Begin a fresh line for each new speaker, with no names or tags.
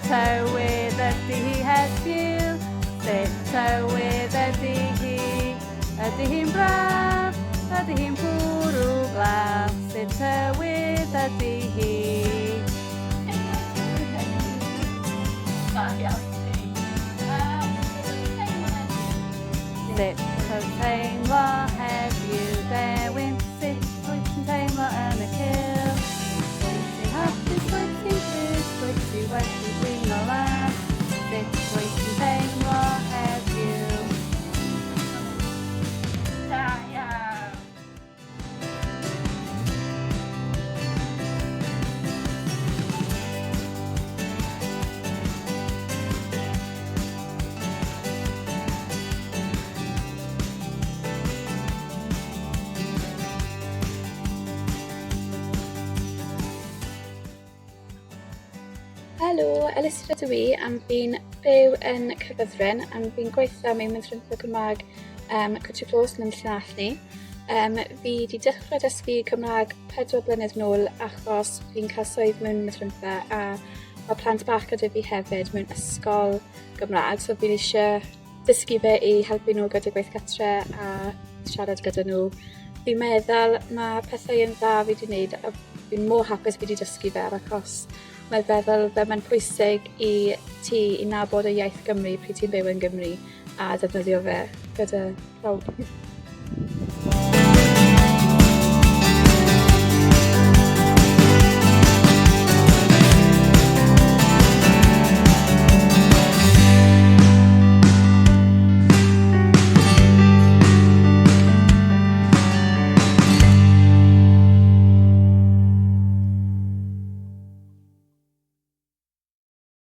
tywydd ydy hi heddiw? Sut tywydd ydy hi? Ydy hi'n braf? Ydy hi'n bwrw glas? Sut tywydd ydy hi? Sut wyt teimlo heddiw Dewin? Sut wyt ti'n teimlo yn y cil? Wyt ti'n hapus, wyt ti'n trist, wyt ti wedi blino lan? Sut wyt ti'n teimlo heddiw? Da iawn!
Helo, Elisir ydw I, am fi'n byw yn Cyfyddryn, am fi'n gweithio mewn Mynthrymtheg Cymraeg Cwtcheflos yn Llanallni. Fi wedi dechrau dysgu Cymraeg 4 blynedd nôl achos fi'n cael swydd mewn Mynthrymtheg a mae plant bach gyda fi hefyd mewn ysgol Gymraeg, so fi'n eisiau dysgu fe i helpu nhw gyda gweith cartre a siarad gyda nhw. Fi'n meddwl mae pethau yn dda fi wedi wneud a fi'n mor hapus fi wedi dysgu fe achos mae'n feddwl fe mae'n pwysig i ti i nabod y iaith Gymru pryd ti'n byw yn Gymru a defnyddio fe gyda pawb.